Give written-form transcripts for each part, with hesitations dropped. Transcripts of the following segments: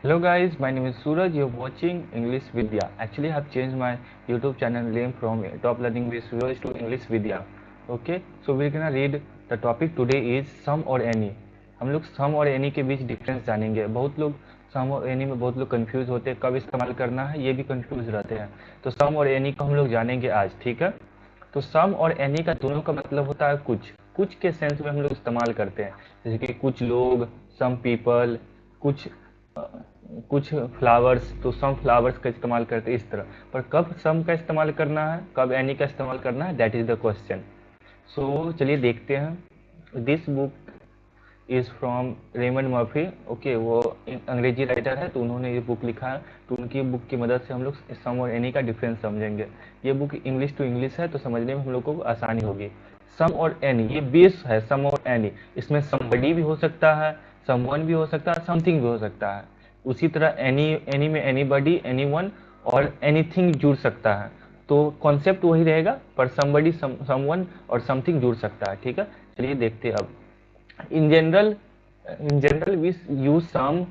Hello guys, my name is Suraj. You're watching English Vidya. Actually, I have changed my YouTube channel name from Top Learning with Suraj to English Vidya. Okay, so we're gonna read the topic today is some और any. हम लोग some और any के बीच difference जानेंगे. बहुत लोग some और any में बहुत लोग कंफ्यूज होते हैं, कब इस्तेमाल करना है ये भी कंफ्यूज रहते हैं. तो some और any को हम लोग जानेंगे आज, ठीक है. तो सम और एनी का दोनों का मतलब होता है कुछ कुछ के सेंस में हम लोग इस्तेमाल करते हैं. जैसे कि कुछ लोग, सम पीपल, कुछ कुछ फ्लावर्स, तो सम फ्लावर्स का इस्तेमाल करते हैं इस तरह. पर कब सम का इस्तेमाल करना है, कब एनी का इस्तेमाल करना है, दैट इज द क्वेश्चन. सो चलिए देखते हैं. This book is from Raymond Murphy. Okay, वो अंग्रेजी राइटर है तो उन्होंने ये बुक लिखा है. तो उनकी बुक की मदद से हम लोग सम और एनी का डिफरेंस समझेंगे. ये बुक इंग्लिश टू इंग्लिश है तो समझने में हम लोग को आसानी होगी. सम और एनी ये बेस है. सम और एनी, इसमें समबडी भी हो सकता है, समवन भी हो सकता है, समथिंग भी हो सकता है. उसी तरह एनी एनी में एनीबडी, एनीवन और एनीथिंग जुड़ सकता है. तो कॉन्सेप्ट वही रहेगा, पर समबडी, समवन और समथिंग जुड़ सकता है. ठीक है, चलिए देखते हैं अब. in general in general we use some,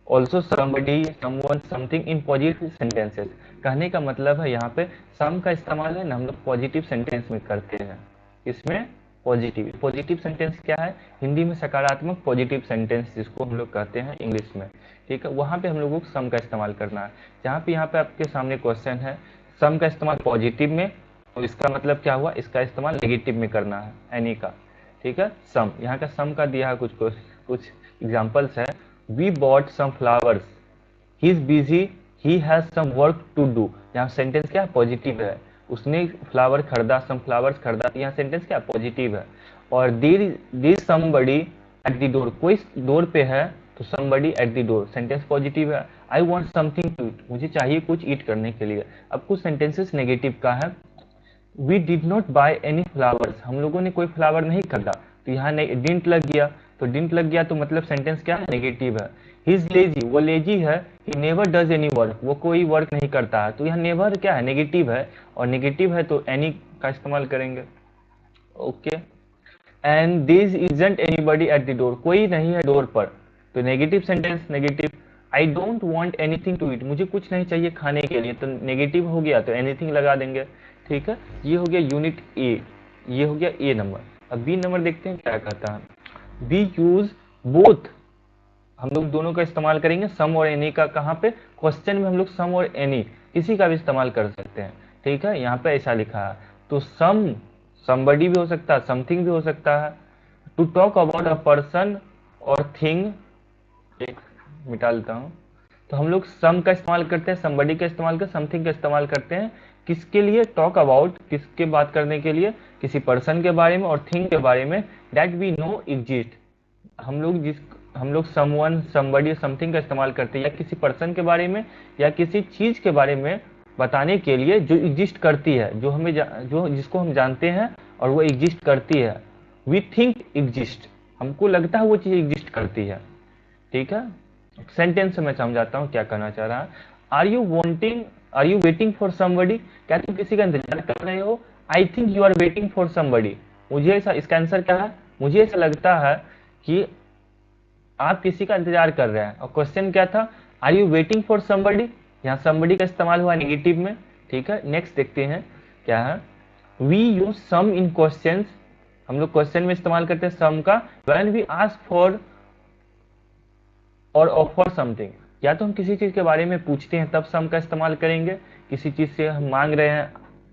also somebody, someone, something in positive sentences. कहने का मतलब है यहाँ पे some का इस्तेमाल है ना हम लोग पॉजिटिव सेंटेंस में करते हैं. इसमें पॉजिटिव पॉजिटिव सेंटेंस क्या है, हिंदी में सकारात्मक पॉजिटिव सेंटेंस जिसको हम लोग कहते हैं इंग्लिश में. ठीक है, वहाँ पे हम लोगों को सम का इस्तेमाल करना है. जहाँ पे यहाँ पे आपके सामने क्वेश्चन है सम का इस्तेमाल पॉजिटिव में, तो इसका मतलब क्या हुआ, इसका इस्तेमाल नेगेटिव में करना है एनी का. ठीक है, सम यहाँ का सम का दिया है, कुछ एग्जांपल्स है. We bought some flowers, he is busy, he has some work to do. यहाँ सेंटेंस क्या है, पॉजिटिव है. उसने फ्लावर खरीदा, सम फ्लावर्स खरीदा, तो यहाँ सेंटेंस क्या पॉजिटिव है. और there somebody at the door, कोई डोर पे है तो somebody at the door, sentence positive है. I want something to eat, मुझे चाहिए कुछ ईट करने के लिए. अब कुछ सेंटेंसेस नेगेटिव का है. We did not buy any flowers, हम लोगों ने कोई फ्लावर नहीं खरीदा, तो यहाँ डिंट लग गया. तो डिंट लग गया तो मतलब सेंटेंस क्या है, नेगेटिव है. ही इज लेजी, वो लेजी है. He never does any work, वो कोई वर्क नहीं करता है. तो यहाँ नेवर क्या है, नेगेटिव है. और नेगेटिव है तो एनी का इस्तेमाल करेंगे. Okay. And this isn't anybody at the door, कोई नहीं है डोर पर, तो negative sentence negative. I don't want anything to eat, मुझे कुछ नहीं चाहिए खाने के लिए, तो नेगेटिव हो गया तो एनीथिंग लगा देंगे. ठीक है, ये हो गया यूनिट ए, ये हो गया ए नंबर. अब बी नंबर देखते हैं क्या कहता है. बी यूज बोथ, हम लोग दोनों का इस्तेमाल करेंगे सम और एनी का. कहाँ पे, क्वेश्चन में हम लोग सम और एनी किसी का भी इस्तेमाल कर सकते हैं. ठीक है, यहाँ पे ऐसा लिखा है. तो सम समबडी भी हो सकता है, समथिंग भी हो सकता है. To talk about a person और थिंग, एक मिटा लेता हूँ. तो हम लोग सम का इस्तेमाल करते हैं, समबडी का इस्तेमाल करते हैं, समथिंग का इस्तेमाल करते हैं. किसके लिए, टॉक अबाउट, किसके बात करने के लिए, किसी पर्सन के बारे में और थिंग के बारे में, दैट वी नो एग्जिस्ट. हम लोग समवन, समबडी, समथिंग का इस्तेमाल करते हैं या किसी पर्सन के बारे में या किसी चीज के बारे में बताने के लिए जो एग्जिस्ट करती है, जो हमें जो जिसको हम जानते हैं और वो एग्जिस्ट करती है. वी थिंक एग्जिस्ट, हमको लगता है वो चीज एग्जिस्ट करती है. ठीक है, सेंटेंस में समझाता हूँ क्या कहना चाह रहा है. Are you waiting for somebody, क्या तुम किसी का इंतजार कर रहे हो. I think you are waiting for somebody, मुझे ऐसा, इसका आंसर क्या है, मुझे ऐसा लगता है कि आप किसी का इंतजार कर रहे हैं. और क्वेश्चन क्या था, are you waiting for somebody, यहाँ समबडी का इस्तेमाल हुआ नेगेटिव में. ठीक है, नेक्स्ट देखते हैं क्या है. We use some in questions, हम लोग क्वेश्चन में इस्तेमाल करते हैं सम का. व्हेन वी आस्क फॉर और ऑफर समथिंग, या तो हम किसी चीज के बारे में पूछते हैं तब सम का इस्तेमाल करेंगे. किसी चीज से हम मांग रहे हैं,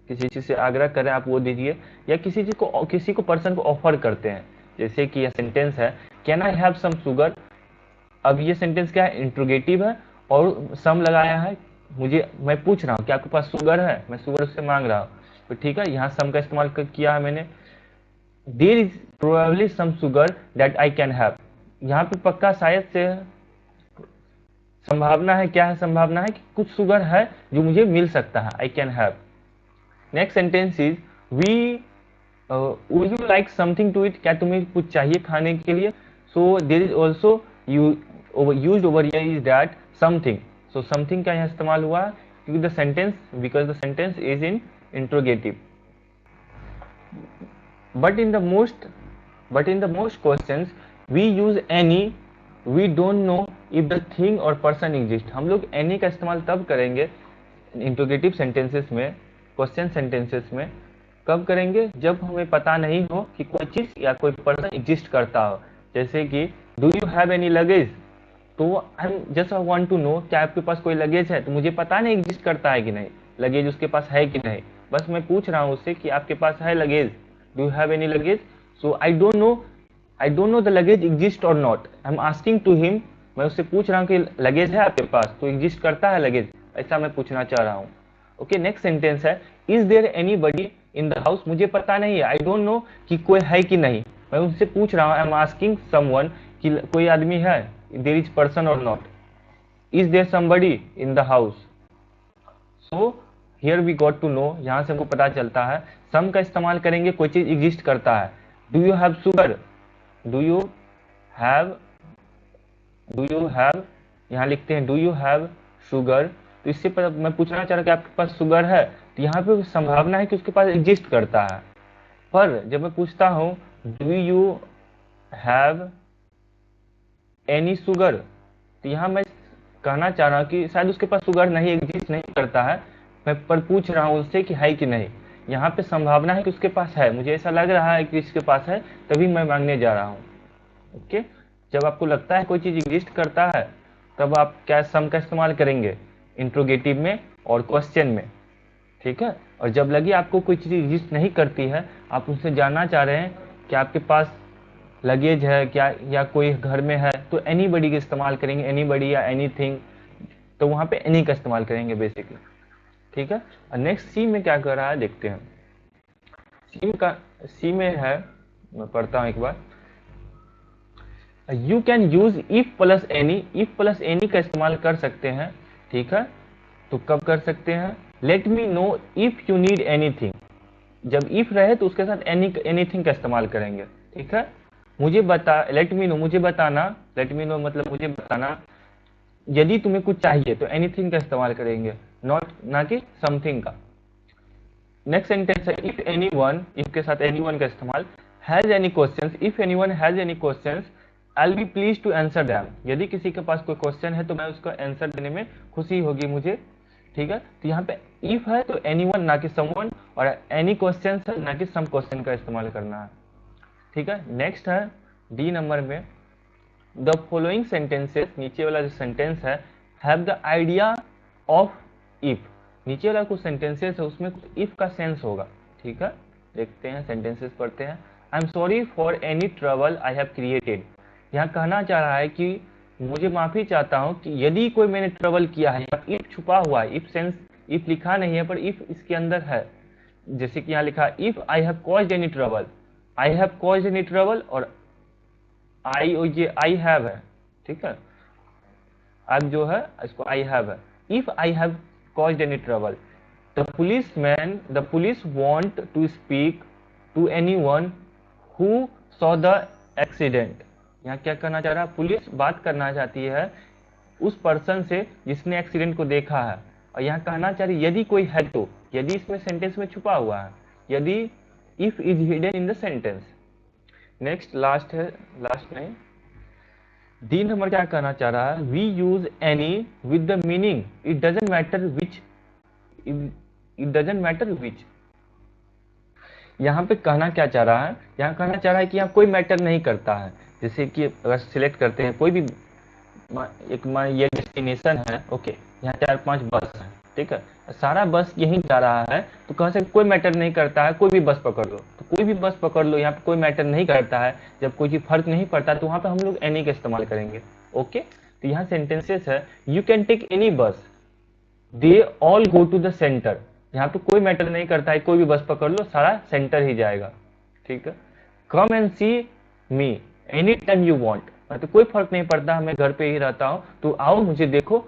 किसी चीज से आग्रह कर रहे हैं आप वो दीजिए, या किसी चीज को, किसी को पर्सन को ऑफर करते हैं. जैसे कि यह सेंटेंस है, can I have some sugar. अब ये सेंटेंस क्या है, इंट्रोगेटिव है और सम लगाया है. मुझे, मैं पूछ रहा हूँ कि आपके पास शुगर है, मैं शुगर उससे मांग रहा हूँ. तो ठीक है, यहाँ सम का इस्तेमाल किया है मैंने. There is probably some sugar that I can have, यहाँ पे पक्का शायद से संभावना है. क्या है संभावना है कि कुछ शुगर है जो मुझे मिल सकता है, I can have. Next sentence is we would you like something to eat, क्या तुम्हें कुछ चाहिए खाने के लिए. So there is also used over here is that something. So something का यहाँ इस्तेमाल हुआ क्योंकि the sentence, because the sentence is in interrogative. but in the most but in the most questions we use any we don't know if the thing और person exist. हम लोग any का इस्तेमाल तब करेंगे इंट्रोगेटिव सेंटेंसेस में, question sentences में, कब करेंगे जब हमें पता नहीं हो कि कोई चीज या कोई पर्सन एग्जिस्ट करता हो। जैसे कि do you have any luggage, तो I am just want to know क्या आपके पास कोई लगेज है, तो मुझे पता नहीं एग्जिस्ट करता है कि नहीं, लगेज उसके पास है कि नहीं, बस मैं पूछ रहा हूँ उससे कि आपके पास है luggage, do you have any luggage. So I don't know the luggage exist और not, I am asking to him, मैं उससे पूछ रहा हूँ कि लगेज है आपके पास, तो एग्जिस्ट करता है लगेज, ऐसा मैं पूछना चाह रहा हूँ। ओके, नेक्स्ट सेंटेंस है is there anybody in the house, मुझे पता नहीं है, आई डोंट नो कि कोई है कि नहीं, मैं उनसे पूछ रहा हूँ, आई एम आस्किंग समवन कि कोई आदमी है, देयर इज पर्सन और not, is there somebody in the house. So here we got to know, यहाँ से हमको पता चलता है सम का इस्तेमाल करेंगे कोई चीज एग्जिस्ट करता है। Do you have sugar, do you have, do you have, यहाँ लिखते हैं डू यू हैव शुगर, तो इससे पर मैं पूछना चाह रहा हूँ कि आपके पास शुगर है, तो यहाँ पे संभावना है कि उसके पास एग्जिस्ट करता है। पर जब मैं पूछता हूँ do you have any sugar, तो यहाँ मैं कहना चाह रहा हूँ कि शायद उसके पास शुगर नहीं, एग्जिस्ट नहीं करता है, मैं पर पूछ रहा हूँ उससे कि है कि नहीं। यहाँ पे संभावना है कि उसके पास है, मुझे ऐसा लग रहा है कि इसके पास है, तभी मैं मांगने जा रहा हूँ। ओके, जब आपको लगता है कोई चीज एग्जिस्ट करता है, तब आप क्या सम का इस्तेमाल करेंगे इंट्रोगेटिव में और क्वेश्चन में, ठीक है। और जब लगे आपको कोई चीज एग्जिस्ट नहीं करती है, आप उनसे जानना चाह रहे हैं कि आपके पास लगेज है क्या, या कोई घर में है, तो एनीबडी का इस्तेमाल करेंगे, एनीबडी या एनीथिंग, तो वहां पे एनी का इस्तेमाल करेंगे बेसिकली, ठीक है। और नेक्स्ट सी में क्या कर रहा है देखते हैं। सी में है, मैं पढ़ता हूं एक बार, you can use if plus any, if plus any का इस्तेमाल कर सकते हैं, ठीक है। तो कब कर सकते हैं, let me know if you need anything, जब इफ रहे तो उसके साथ एनीथिंग का इस्तेमाल करेंगे, ठीक है। मुझे बता, लेट मी नो, मुझे बताना, लेट मी नो मतलब मुझे बताना, यदि तुम्हें कुछ चाहिए तो एनीथिंग का इस्तेमाल करेंगे, नॉट ना कि समथिंग का। नेक्स्ट सेंटेंस है इफ एनीवन, इफ के साथ एनीवन का इस्तेमाल, has any questions, if anyone has any questions I will be please to answer them, यदि किसी के पास कोई क्वेश्चन है तो मैं उसका आंसर देने में खुशी होगी मुझे, ठीक है। तो यहाँ पे इफ है तो एनीवन ना कि समवन, और एनी क्वेश्चन है ना कि सम क्वेश्चन का इस्तेमाल करना है, ठीक है। नेक्स्ट है डी नंबर में, द फॉलोइंग सेंटेंसेस, नीचे वाला जो सेंटेंस है, have the idea of if, नीचे वाला कुछ सेंटेंसेस है उसमें कुछ इफ का सेंस होगा, ठीक है। देखते हैं सेंटेंसेस पढ़ते हैं। I am sorry for any trouble I have created, यहाँ कहना चाह रहा है कि मुझे माफी चाहता हूँ कि यदि कोई मैंने ट्रबल किया है, इफ छुपा हुआ है, इफ सेंस, इफ लिखा नहीं है पर इफ इसके अंदर है, जैसे कि यहाँ लिखा if I have caused any trouble, I have caused any trouble, और आई, ये आई हैव है, ठीक है, अब जो है इसको आई हैव है, if I have caused any trouble, the police want to speak to anyone who saw the accident, यहाँ क्या करना चाह रहा है, पुलिस बात करना चाहती है उस पर्सन से जिसने एक्सीडेंट को देखा है, और यहाँ कहना चाह रही यदि कोई है तो, यदि इसमें सेंटेंस में छुपा हुआ है, यदि if is hidden in the sentence. Next last है, लास्ट नहीं, डी नंबर क्या कहना चाह रहा है, we use any with the meaning it doesn't matter which, it doesn't matter which, यहाँ पे कहना क्या चाह रहा है, यहाँ कहना चाह रहा है कि यहाँ कोई मैटर नहीं करता है, जैसे कि अगर सिलेक्ट करते हैं कोई भी एक ये डेस्टिनेशन है, ओके, यहाँ 4-5 बस है, ठीक है, सारा बस यहीं जा रहा है, तो कह सकते कोई मैटर नहीं करता है, कोई भी बस पकड़ लो, तो कोई भी बस पकड़ लो, यहाँ पे कोई मैटर नहीं करता है, जब कोई चीज फर्क नहीं पड़ता तो वहाँ पे हम लोग एनी का इस्तेमाल करेंगे, ओके। तो यहाँ सेंटेंसेस है, you can take any bus, they all go to the centre, यहाँ पे कोई मैटर नहीं करता है, कोई भी बस पकड़ लो सारा सेंटर ही जाएगा, ठीक है। Come and see me any time you want, तो कोई फर्क नहीं पड़ता, मैं घर पे ही रहता हूँ, तो आओ मुझे देखो,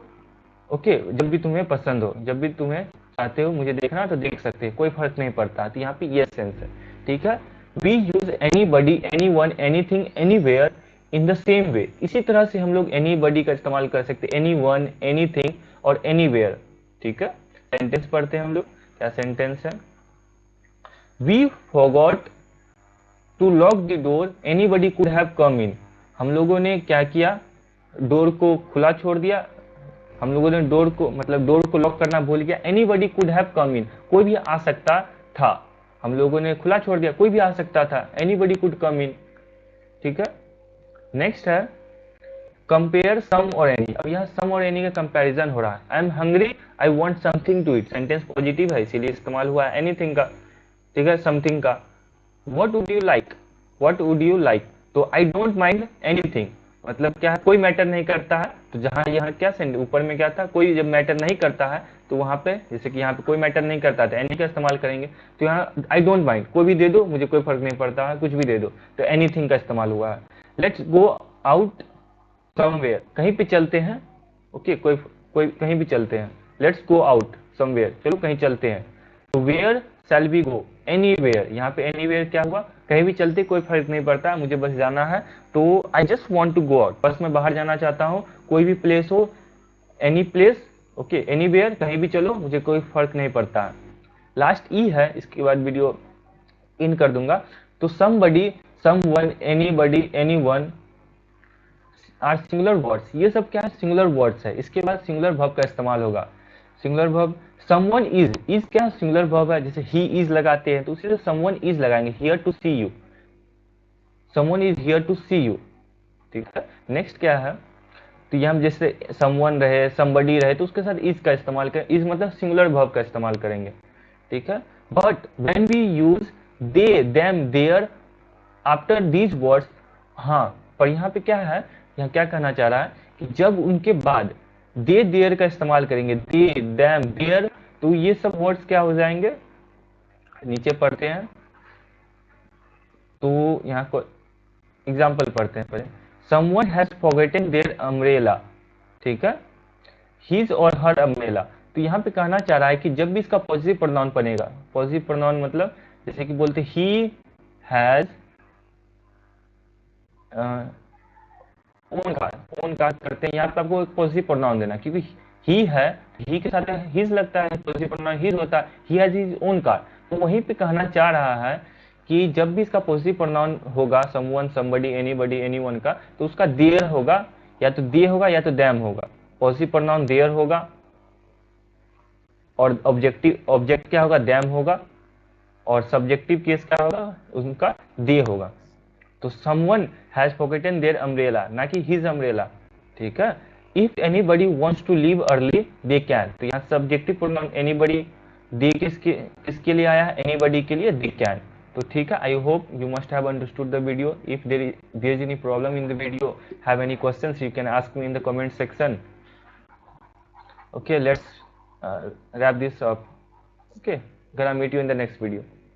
ओके, जब भी तुम्हें पसंद हो, जब भी तुम्हें चाहते हो मुझे देखना तो देख सकते हैं, कोई फर्क नहीं पड़ता, तो यहाँ पे ये सेंस है, ठीक है। We use anybody, anyone, anything, anywhere in the same way, इसी तरह से हम लोग एनी बडी का इस्तेमाल कर सकते हैं, एनी वन, एनीथिंग और एनीवेयर, ठीक है। सेंटेंस पढ़ते हैं हम लोग, क्या सेंटेंस है, we forgot to lock the door anybody could have come in, हम लोगों ने क्या किया, डोर को खुला छोड़ दिया, हम लोगों ने डोर को मतलब डोर को लॉक करना भूल गया। एनीबडी कुड हैव कम इन, कोई भी आ सकता था, हम लोगों ने खुला छोड़ दिया, कोई भी आ सकता था, एनीबडी कुड कम इन। ठीक है, नेक्स्ट है कंपेयर सम और एनी। अब यहाँ सम और एनी का कंपैरिजन हो रहा है। I am hungry, I want something to eat, sentence positive है इसीलिए इस्तेमाल हुआ है एनीथिंग का। ठीक है, समथिंग का। What would you like, what would you like, तो आई डोंट माइंड एनीथिंग, मतलब क्या है, कोई मैटर नहीं करता है। तो जहां यहाँ क्या ऊपर में क्या था, कोई जब मैटर नहीं करता है तो वहां पे जैसे कि यहाँ पे कोई मैटर नहीं करता था, एनी का इस्तेमाल करेंगे। तो यहाँ आई डोंट माइंड, कोई भी दे दो मुझे कोई फर्क नहीं पड़ता है, कुछ भी दे दो, तो एनीथिंग का इस्तेमाल हुआ है। लेट्स गो आउट समवेयर, कहीं पे चलते हैं। ओके, कोई कोई कहीं भी चलते हैं। लेट्स गो आउट समवेयर, चलो कहीं चलते हैं। तो where shall we go, anywhere, यहाँ पे एनीवेयर क्या हुआ, कहीं भी चलते कोई फर्क नहीं पड़ता, मुझे बस जाना है। तो I just want to go out, बस मैं बाहर जाना चाहता हूँ, कोई भी प्लेस हो, एनी प्लेस, ओके, एनीवेयर, कहीं भी चलो, मुझे कोई फर्क नहीं पड़ता है। लास्ट ई है, इसके बाद वीडियो इन कर दूंगा। तो somebody, someone, anybody, anyone are singular words, ये सब क्या है, सिंगुलर वर्ड्स है। इसके बाद सिंगुलर वर्ब का इस्तेमाल होगा। Singular verb, someone is, is क्या सिंगुलर वर्ब है, जैसे ही इज लगाते हैं तो उसी से समवन इज लगाएंगे, here to see you, someone is here to see you. ठीक है, नेक्स्ट क्या है, तो यहाँ जैसे समवन रहे, समबडी रहे, तो उसके साथ इज का इस्तेमाल करें, इज मतलब सिंगुलर वर्ब का इस्तेमाल करेंगे। ठीक है, but when we use they, them, there after these words, हाँ, पर यहाँ पे क्या है, यहाँ क्या कहना चाह रहा है कि जब उनके बाद दे देयर का इस्तेमाल करेंगे, दे, देम, देयर, तो ये सब वर्ड्स क्या हो जाएंगे, नीचे पढ़ते हैं। तो यहाँ को एग्जाम्पल पढ़ते हैं पहले। Someone has forgotten their umbrella, ठीक है, हिज और हर अम्ब्रेला। तो यहाँ पे कहना चाह रहा है कि जब भी इसका पॉजिटिव प्रोनाउन बनेगा, पॉजिटिव प्रोनाउन मतलब जैसे कि बोलते he has own car, own car करते हैं, यहाँ पे आपको एक पॉजिटिव प्रोनाउन देना, क्योंकि ही है, ही के साथ हिज लगता है, पॉजिटिव प्रोनाउन हिज होता है, he has his own car. तो वहीं पे कहना चाह रहा है कि जब भी इसका पॉजिटिव प्रोनाउन होगा, समवन, समबडी, एनीबडी, एनीवन का, तो उसका देयर होगा, या तो दे होगा या तो दैम होगा। पॉजिटिव प्रोनाउन देयर होगा और ऑब्जेक्टिव, ऑब्जेक्ट क्या होगा, दैम होगा, और सब्जेक्टिव केस क्या होगा, उनका दे होगा। तो someone has forgotten their umbrella, ना कि हिज अम्ब्रेला। ठीक है, if anybody wants to leave early they can, तो यहाँ सब्जेक्टिव प्रोनाउन एनीबडी, दे किसके लिए आया है, एनीबडी के लिए, दे कैन। तो ठीक है, I hope you must have understood the video. If there is any problem in the video, have any questions, you can ask me in the comment section. Okay, let's wrap this up. Okay, gonna meet you in the next video.